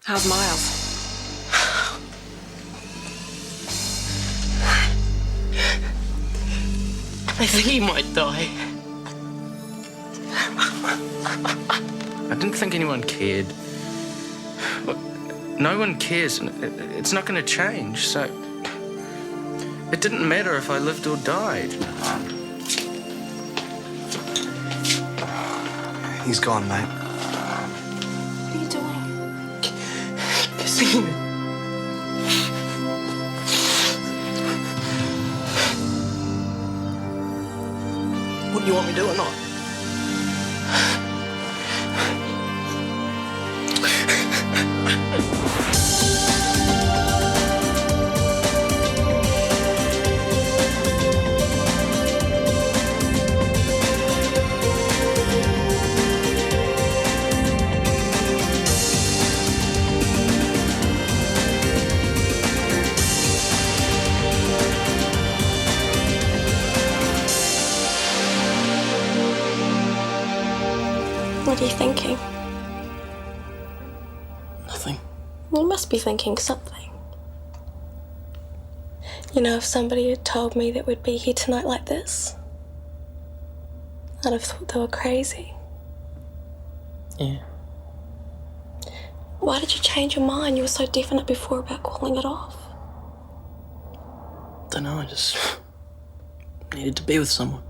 How's Miles? I think he might die. I didn't think anyone cared. Look, no one cares, and it's not going to change, so... It didn't matter if I lived or died. He's gone, mate. What are you doing? Kissing him. Wouldn't you want me to or not? What are you thinking? Nothing. You must be thinking something. You know, if somebody had told me that we'd be here tonight like this, I'd have thought they were crazy. Yeah. Why did you change your mind? You were so definite before about calling it off. Dunno, I just needed to be with someone.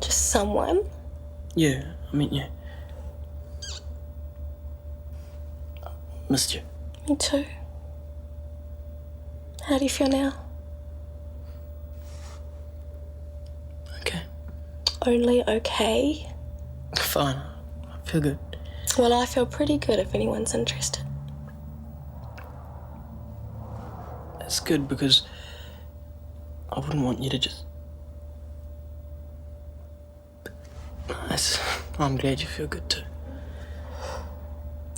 Just someone? Yeah, I mean, yeah. Missed you. Me too. How do you feel now? Okay. Only okay? Fine. I feel good. Well, I feel pretty good if anyone's interested. It's good because I wouldn't want you to just... Nice. I'm glad you feel good too.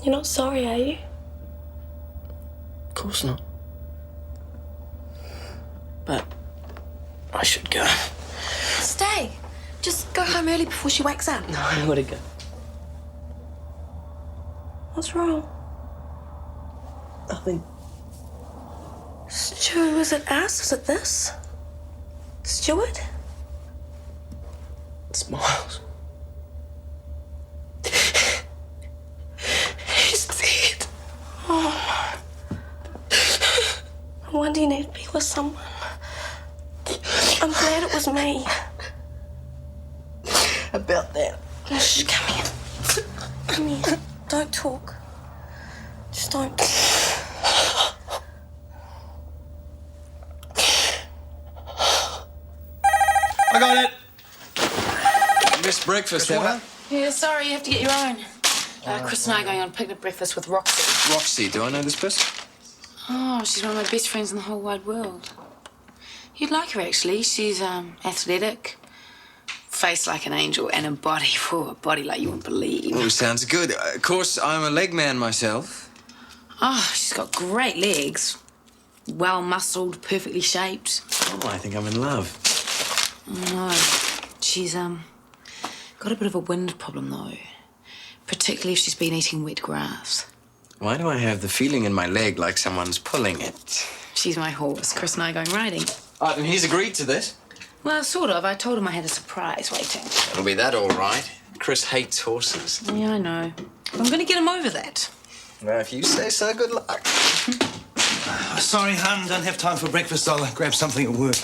You're not sorry, are you? Of course not. But I should go. Stay. Just go home early before she wakes up. No, I gotta go. What's wrong? Nothing. Stuart, was it us? Was it this? Stuart? It's Miles. He's dead. Oh, no wonder you need to be with someone. I'm glad it was me. About that. Shh, come here. Come here. Don't talk. Just don't. I got it. Missed breakfast, have I? Yeah, sorry, you have to get your own. Chris and I are going on a picnic breakfast with Roxy. Roxy, do I know this person? Oh, she's one of my best friends in the whole wide world. You'd like her, actually. She's athletic, face like an angel, and a body like you wouldn't believe. Oh, sounds good. Of course, I'm a leg man myself. Oh, she's got great legs. Well-muscled, perfectly shaped. Oh, I think I'm in love. No, she's got a bit of a wind problem, though. Particularly if she's been eating wet grass. Why do I have the feeling in my leg like someone's pulling it? She's my horse. Chris and I are going riding. Oh, and he's agreed to this? Well, sort of. I told him I had a surprise waiting. It'll be that all right. Chris hates horses. Yeah, I know. I'm going to get him over that. Well, if you say so, good luck. Sorry, hon, don't have time for breakfast. I'll grab something at work.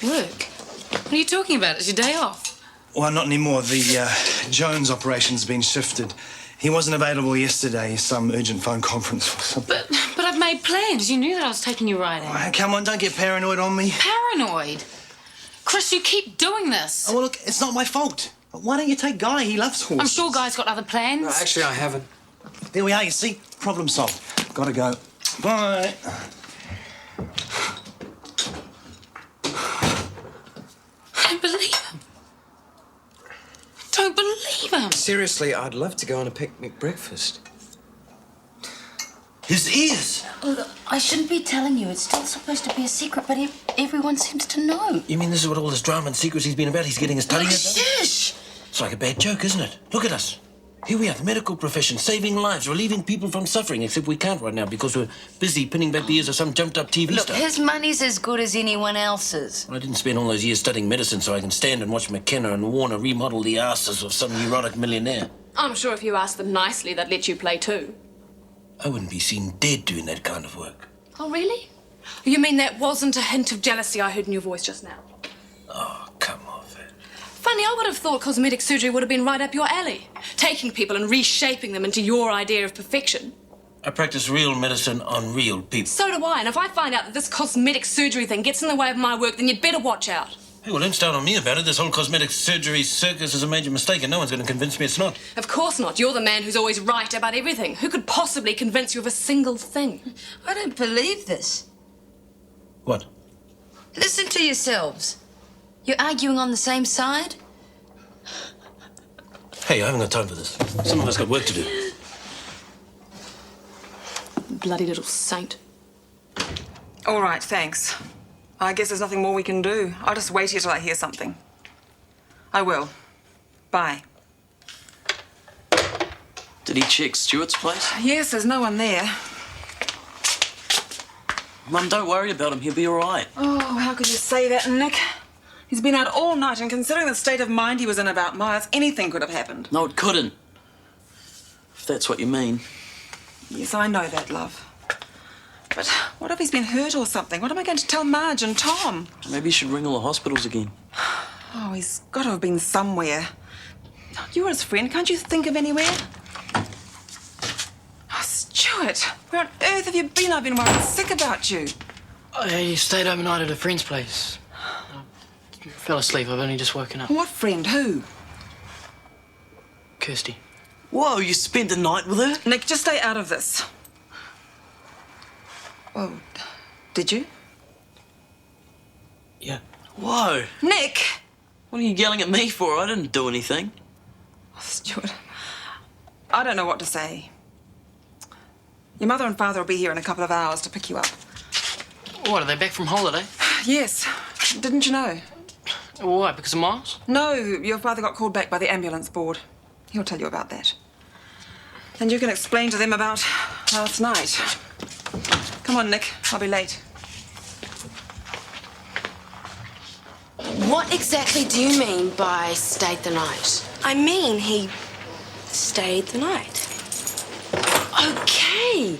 Work? What are you talking about? It's your day off. Well, not anymore. The Jones operation's been shifted. He wasn't available yesterday. Some urgent phone conference or something. But I've made plans. You knew that I was taking you riding. Oh, come on, don't get paranoid on me. Paranoid? Chris, you keep doing this. Oh, well, look, it's not my fault. Why don't you take Guy? He loves horses. I'm sure Guy's got other plans. No, actually, I haven't. There we are, you see? Problem solved. Gotta go. Bye. Don't believe him. Don't believe him. Seriously, I'd love to go on a picnic breakfast. His ears! Look, I shouldn't be telling you. It's still supposed to be a secret, but everyone seems to know. You mean this is what all this drama and secrecy's been about? He's getting his tongue in? Shush! It's like a bad joke, isn't it? Look at us. Here we are, the medical profession, saving lives, relieving people from suffering, except we can't right now because we're busy pinning back the ears of some jumped-up TV Look, star. his money's as good as anyone else's. I didn't spend all those years studying medicine so I can stand and watch McKenna and Warner remodel the asses of some neurotic millionaire. I'm sure if you asked them nicely, they'd let you play too. I wouldn't be seen dead doing that kind of work. Oh, really? You mean that wasn't a hint of jealousy I heard in your voice just now? Oh, come off it. Funny, I would have thought cosmetic surgery would have been right up your alley. Taking people and reshaping them into your idea of perfection. I practice real medicine on real people. So do I, and if I find out that this cosmetic surgery thing gets in the way of my work, then you'd better watch out. Hey, well, don't start on me about it. This whole cosmetic surgery circus is a major mistake and no one's going to convince me it's not. Of course not. You're the man who's always right about everything. Who could possibly convince you of a single thing? I don't believe this. What? Listen to yourselves. You're arguing on the same side? Hey, I haven't got time for this. Some of us got work to do. Bloody little saint. All right, thanks. I guess there's nothing more we can do. I'll just wait here till I hear something. I will. Bye. Did he check Stuart's place? Yes, there's no one there. Mum, don't worry about him. He'll be all right. Oh, how could you say that, Nick? He's been out all night, and considering the state of mind he was in about Myers, anything could have happened. No, it couldn't. If that's what you mean. Yes, I know that, love. But what if he's been hurt or something? What am I going to tell Marge and Tom? Maybe you should ring all the hospitals again. Oh, he's got to have been somewhere. You're his friend. Can't you think of anywhere? Oh, Stuart, where on earth have you been? I've been worried sick about you. I stayed overnight at a friend's place. I fell asleep. I've only just woken up. What friend? Who? Kirsty. Whoa, you spent the night with her? Nick, just stay out of this. Oh, did you? Yeah. Whoa. Nick! What are you yelling at me for? I didn't do anything. Oh, Stuart, I don't know what to say. Your mother and father will be here in a couple of hours to pick you up. What, are they back from holiday? Yes. Didn't you know? Why, because of Miles? No, your father got called back by the ambulance board. He'll tell you about that. And you can explain to them about last night. Come on, Nick. I'll be late. What exactly do you mean by stayed the night? I mean, he stayed the night. Okay.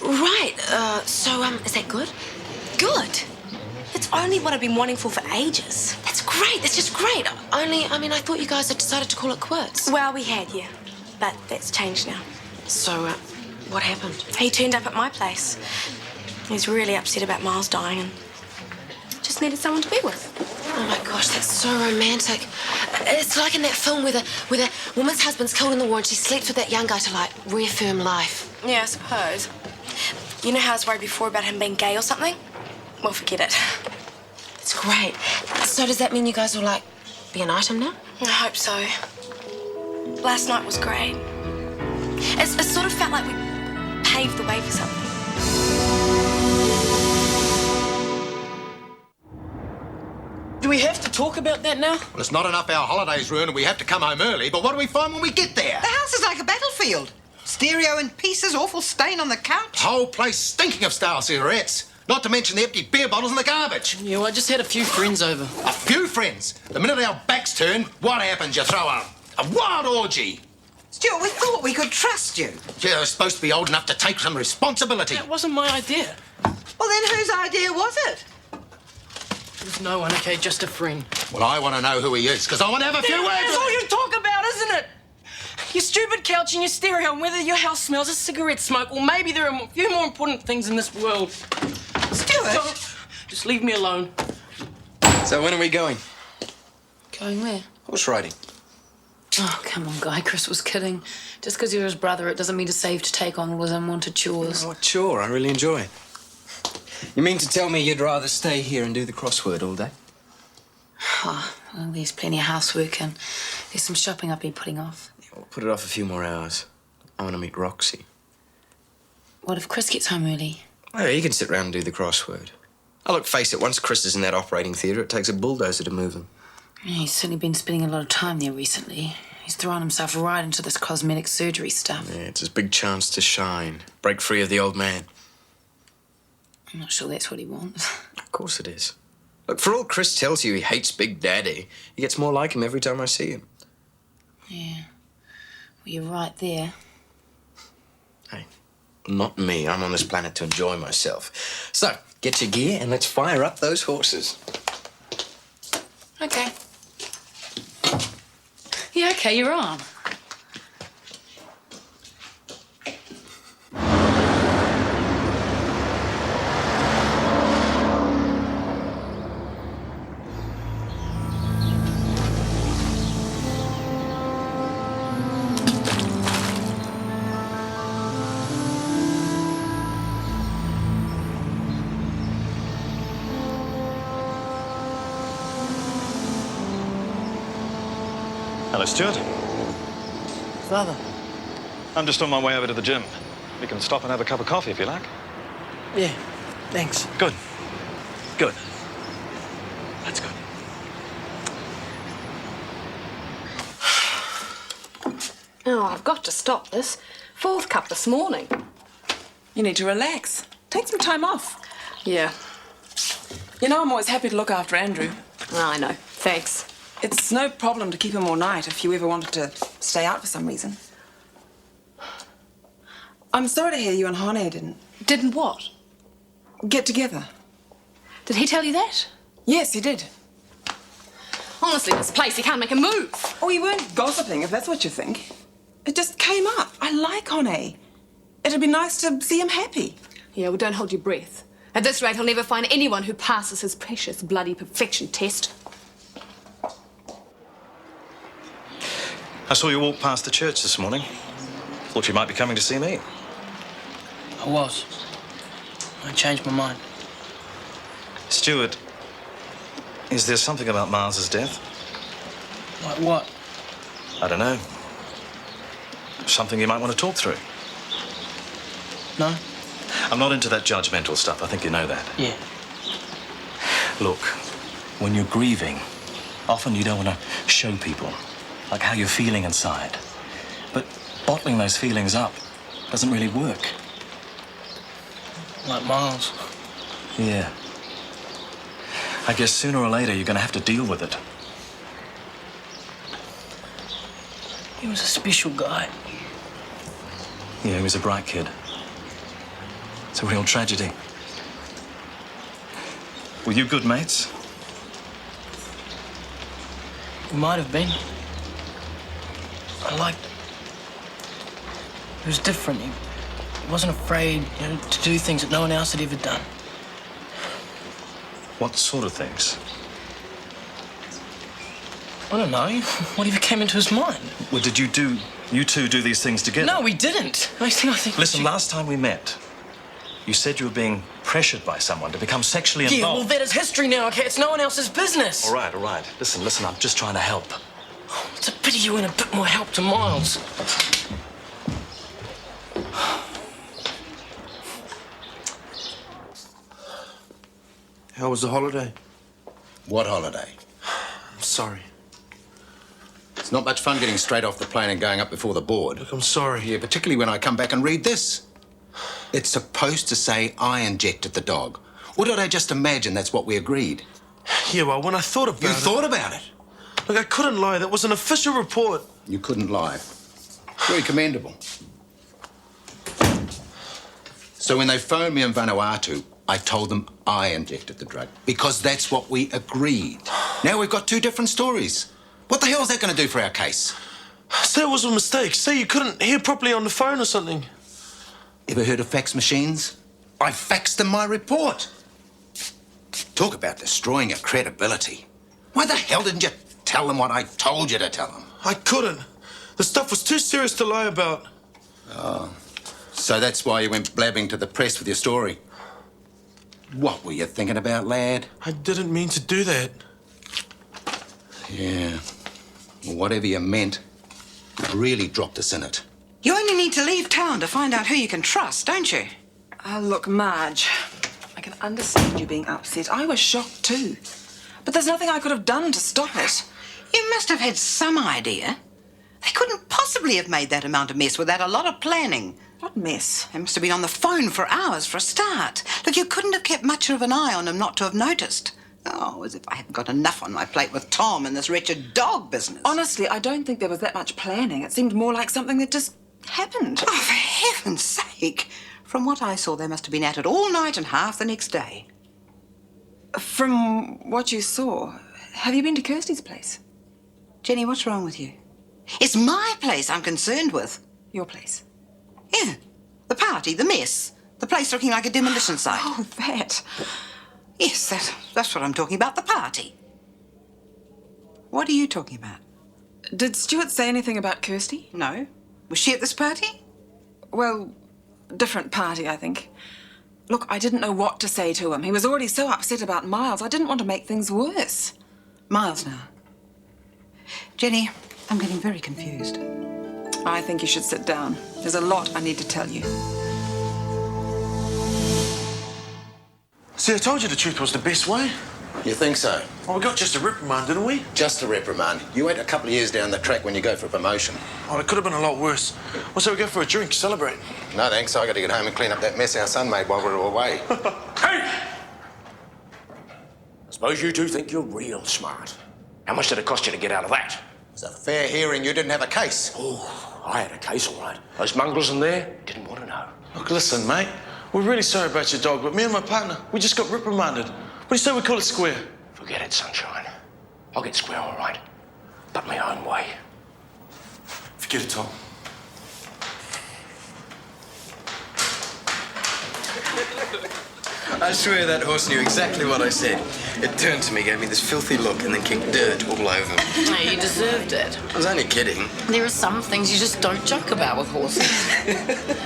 Right. So, is that good? Good. It's only what I've been wanting for ages. That's great. That's just great. Only, I thought you guys had decided to call it quits. Well, we had, yeah. But that's changed now. So, what happened? He turned up at my place. He was really upset about Miles dying and just needed someone to be with. Oh my gosh, that's so romantic. It's like in that film where the woman's husband's killed in the war and she sleeps with that young guy to, like, reaffirm life. Yeah, I suppose. You know how I was worried before about him being gay or something? Well, forget it. It's great. So does that mean you guys will, like, be an item now? I hope so. Last night was great. It sort of felt like we paved the way for something. Do we have to talk about that now? Well, it's not enough our holiday's ruined and we have to come home early, but what do we find when we get there? The house is like a battlefield. Stereo in pieces, awful stain on the couch. Whole place stinking of stale cigarettes. Not to mention the empty beer bottles in the garbage. Yeah, well, I just had a few friends over. A few friends? The minute our backs turn, what happens? You throw a wild orgy. Stuart, we thought we could trust you. You're supposed to be old enough to take some responsibility. That wasn't my idea. Well, then whose idea was it? It was no one, okay, just a friend. Well, I want to know who he is, because I want to have a few words That's with all him. you talk about, isn't it? Your stupid couch and your stereo, and whether your house smells of cigarette smoke, or maybe there are a few more important things in this world. Stuart! So, just leave me alone. So when are we going? Going where? Horse riding. Oh, come on, Guy. Chris was kidding. Just because you're his brother, it doesn't mean to save to take on all his unwanted chores. Oh, what chore? I really enjoy it. You mean to tell me you'd rather stay here and do the crossword all day? Oh, well, there's plenty of housework and there's some shopping I've been putting off. Yeah, we'll put it off a few more hours. I want to meet Roxy. What if Chris gets home early? Oh, you can sit round and do the crossword. Oh, look, face it, once Chris is in that operating theatre, it takes a bulldozer to move him. Yeah, he's certainly been spending a lot of time there recently. He He's thrown himself right into this cosmetic surgery stuff. Yeah, it's his big chance to shine. Break free of the old man. I'm not sure that's what he wants. Of course it is. Look, for all Chris tells you he hates Big Daddy, he gets more like him every time I see him. Yeah. Well, you're right there. Hey, not me. I'm on this planet to enjoy myself. So, get your gear and let's fire up those horses. Okay. Yeah, okay, you're on. Hello, Stuart. Father. I'm just on my way over to the gym. We can stop and have a cup of coffee if you like. Yeah, thanks. Good. Good. That's good. Oh, I've got to stop this. 4th cup this morning. You need to relax. Take some time off. Yeah. You know, I'm always happy to look after Andrew. I know. Thanks. It's no problem to keep him all night if you ever wanted to stay out for some reason. I'm sorry to hear you and Hone didn't. Didn't what? Get together. Did he tell you that? Yes, he did. Honestly, this place, he can't make a move. Oh, you weren't gossiping, if that's what you think. It just came up. I like Hone. It'd be nice to see him happy. Yeah, well, don't hold your breath. At this rate, he'll never find anyone who passes his precious bloody perfection test. I saw you walk past the church this morning. Thought you might be coming to see me. I was. I changed my mind. Stuart, is there something about Miles's death? Like what? I don't know. Something you might want to talk through. No? I'm not into that judgmental stuff. I think you know that. Yeah. Look, when you're grieving, often you don't want to show people, like how you're feeling inside. But bottling those feelings up doesn't really work. Like Miles. Yeah. I guess sooner or later you're going to have to deal with it. He was a special guy. Yeah, he was a bright kid. It's a real tragedy. Were you good mates? He might have been. I liked it. He was different. He wasn't afraid, to do things that no one else had ever done. What sort of things? I don't know. Whatever came into his mind. Well, did you two do these things together? No, we didn't. I think. Listen, last time we met, you said you were being pressured by someone to become sexually involved. Yeah, well, that is history now, okay? It's no one else's business. All right. Listen, I'm just trying to help. It's a pity you weren't a bit more help to Miles. How was the holiday? What holiday? I'm sorry. It's not much fun getting straight off the plane and going up before the board. Look, I'm sorry. Yeah, particularly when I come back and read this. It's supposed to say I injected the dog. Or did I just imagine that's what we agreed? Yeah, well, when I thought about it... You thought about it? Look, I couldn't lie. That was an official report. You couldn't lie. Very commendable. So when they phoned me in Vanuatu, I told them I injected the drug because that's what we agreed. Now we've got two different stories. What the hell is that going to do for our case? Say it was a mistake. Say you couldn't hear properly on the phone or something. Ever heard of fax machines? I faxed them my report. Talk about destroying your credibility. Why the hell didn't you tell them what I told you to tell them? I couldn't. The stuff was too serious to lie about. Oh, so that's why you went blabbing to the press with your story. What were you thinking about, lad? I didn't mean to do that. Yeah. Well, whatever you meant, you really dropped us in it. You only need to leave town to find out who you can trust, don't you? Look, Marge, I can understand you being upset. I was shocked too. But there's nothing I could have done to stop it. You must have had some idea. They couldn't possibly have made that amount of mess without a lot of planning. What mess? They must have been on the phone for hours for a start. Look, you couldn't have kept much of an eye on him not to have noticed. Oh, as if I hadn't got enough on my plate with Tom and this wretched dog business. Honestly, I don't think there was that much planning. It seemed more like something that just happened. Oh, for heaven's sake. From what I saw, they must have been at it all night and half the next day. From what you saw, have you been to Kirsty's place? Jenny, what's wrong with you? It's my place I'm concerned with. Your place? Yeah. The party, the mess. The place looking like a demolition site. Oh, that. Yes, that's what I'm talking about, the party. What are you talking about? Did Stuart say anything about Kirsty? No. Was she at this party? Well, different party, I think. Look, I didn't know what to say to him. He was already so upset about Miles. I didn't want to make things worse. Miles now. Jenny, I'm getting very confused. I think you should sit down. There's a lot I need to tell you. See, I told you the truth was the best way. You think so? Well, we got just a reprimand, didn't we? Just a reprimand. You went a couple of years down the track when you go for a promotion. Oh, it could have been a lot worse. Well, so we go for a drink, celebrate. No, thanks. I got to get home and clean up that mess our son made while we were away. Hey! I suppose you two think you're real smart. How much did it cost you to get out of that? It was a fair hearing. You didn't have a case. Oh, I had a case, all right. Those mongrels in there didn't want to know. Look, listen, mate. We're really sorry about your dog, but me and my partner, we just got reprimanded. What do you say we call it square? Forget it, sunshine. I'll get square, all right. But my own way. Forget it, Tom. I swear that horse knew exactly what I said. It turned to me, gave me this filthy look, and then kicked dirt all over me. You deserved it. I was only kidding. There are some things you just don't joke about with horses.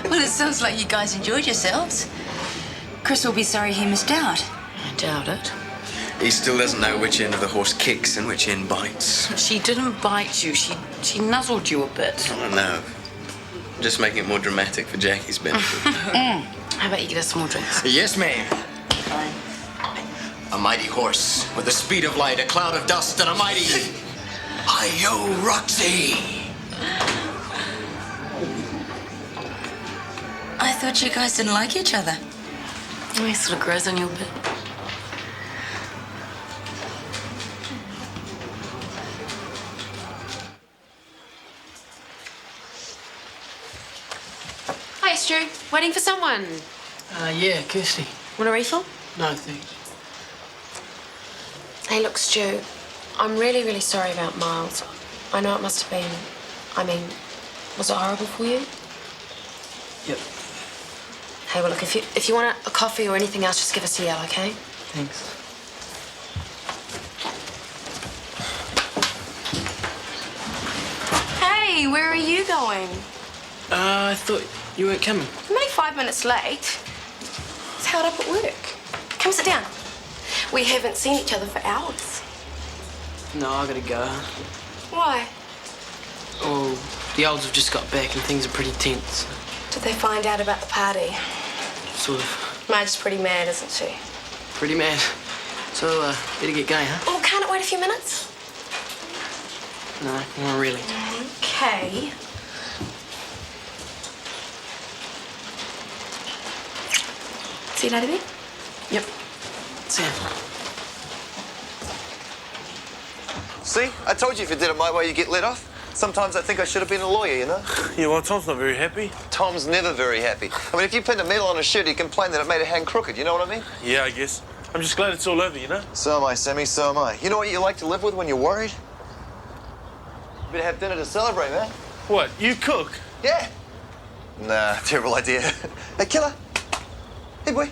Well, it sounds like you guys enjoyed yourselves. Chris will be sorry he missed out. I doubt it. He still doesn't know which end of the horse kicks and which end bites. She didn't bite you. She nuzzled you a bit. Oh, no. Just making it more dramatic for Jackie's benefit. How about you get us some more drinks? Yes, ma'am. A mighty horse with the speed of light, a cloud of dust, and a mighty... Hi-yo, Roxy! I thought you guys didn't like each other. Oh, it sort of grows on you a bit. Hi, Stu. Waiting for someone. Yeah, Kirsty. Want a refill? No, thanks. Hey, look, Stu. I'm really, really sorry about Miles. I know it must have been... I mean, was it horrible for you? Yep. Hey, well, look, if you want a coffee or anything else, just give us a yell, okay? Thanks. Hey, where are you going? I thought you weren't coming. I'm only 5 minutes late. It's held up at work. Come sit down. We haven't seen each other for hours. No, I gotta go. Why? Oh, the olds have just got back and things are pretty tense. Did they find out about the party? Sort of. Marge's pretty mad, isn't she? Pretty mad. So, better get going, huh? Oh, can't it wait a few minutes? No, not really. Okay. See you later, then? Yep. See ya. See? I told you if you did it my way, you'd get let off. Sometimes I think I should have been a lawyer, you know? Yeah, well, Tom's not very happy. Tom's never very happy. I mean, if you pinned a medal on his shirt, he'd complain that it made it hang crooked, you know what I mean? Yeah, I guess. I'm just glad it's all over, you know? So am I, Sammy, so am I. You know what you like to live with when you're worried? You better have dinner to celebrate, man. What, you cook? Yeah. Nah, terrible idea. Hey, killer. Hey, boy.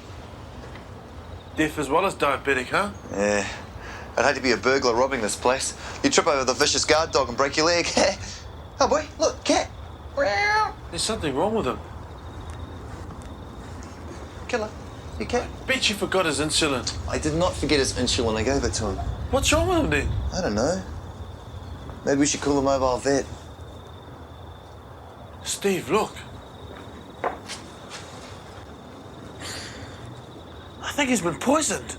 Deaf as well as diabetic, huh? Yeah. I'd hate to be a burglar robbing this place. You trip over the vicious guard dog and break your leg. Oh, boy, look, cat. There's something wrong with him. Killer, you cat. Bet you forgot his insulin. I did not forget his insulin. I gave it to him. What's wrong with him then? I don't know. Maybe we should call a mobile vet. Steve, look. I think he's been poisoned.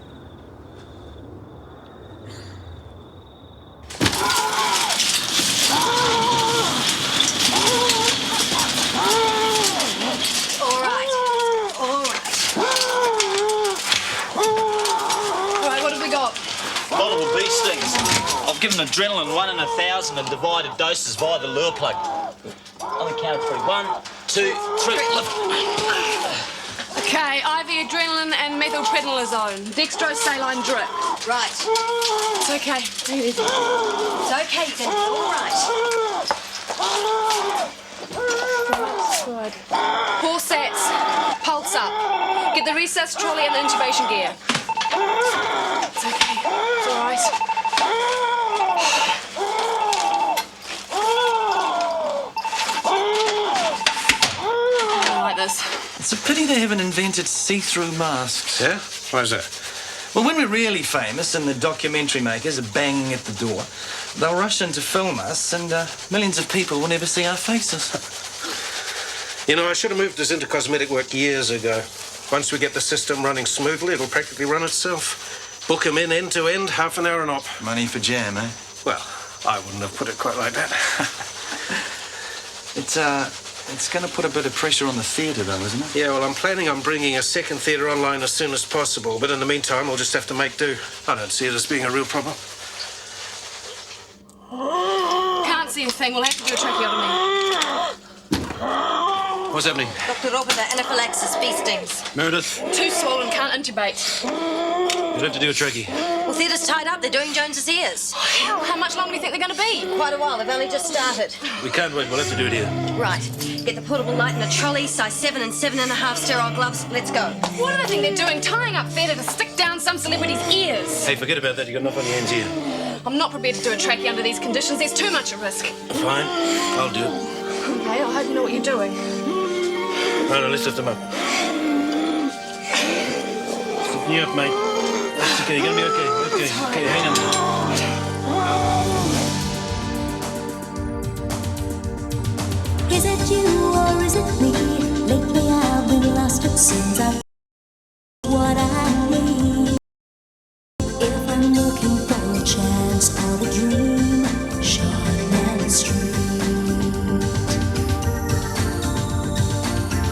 given adrenaline 1 in 1,000 and divided doses via the lure plug. On the count of 3. 1, 2, 3. Lift. Okay, IV adrenaline and methylprednisolone. Dextrose saline drip. Right. It's okay. Take it easy. It's okay, then. All right. Good. Pulse sats. Pulse up. Get the resus trolley and the intubation gear. It's okay. It's all right. I don't like this. It's a pity they haven't invented see-through masks. Yeah? Why is that? Well, when we're really famous and the documentary makers are banging at the door, they'll rush in to film us and millions of people will never see our faces. You know, I should have moved this into cosmetic work years ago. Once we get the system running smoothly, it'll practically run itself. Book 'em in end to end, half an hour and up. Money for jam, eh? Well, I wouldn't have put it quite like that. It's going to put a bit of pressure on the theatre, though, isn't it? Yeah, well, I'm planning on bringing a second theatre online as soon as possible, but in the meantime, we'll just have to make do. I don't see it as being a real problem. Can't see anything. We'll have to do a tracheotomy. What's happening? Dr. Robert, anaphylaxis, bee stings. Meredith? Too swollen, can't intubate. You'll have to do a trachea. Well, theatre's tied up. They're doing Jones's ears. Hell, how much longer do you think they're going to be? Quite a while. They've only just started. We can't wait. We'll have to do it here. Right. Get the portable light in a trolley, size 7 and 7.5 sterile gloves. Let's go. What do they think they're doing? Tying up theatre to stick down some celebrity's ears? Hey, forget about that. You got enough on your hands here. I'm not prepared to do a trachea under these conditions. There's too much at risk. Fine. I'll do it. Okay, I hope you know what you're doing. Right, now let's lift them up. Lifting you up, mate. That's okay. You're gonna be okay. Okay, hang on. Is it you or is it me? Lately I've been lost, it seems I've what I need. If I'm looking for a chance or a dream, Shortland Street.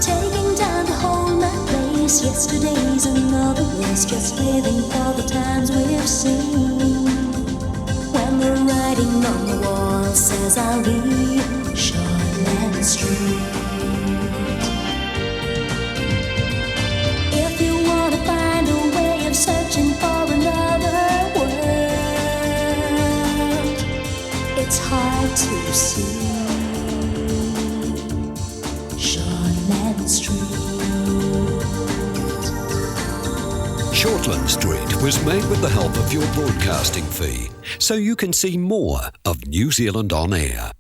Taking time to hold my place. Yesterday's another race, just living for the times we've seen. When the writing on the wall says I'll be Shortland Street. If you want to find a way of searching for another world, it's hard to see Shortland Street. Shortland Street was made with the help of your broadcasting fee, so you can see more of New Zealand On Air.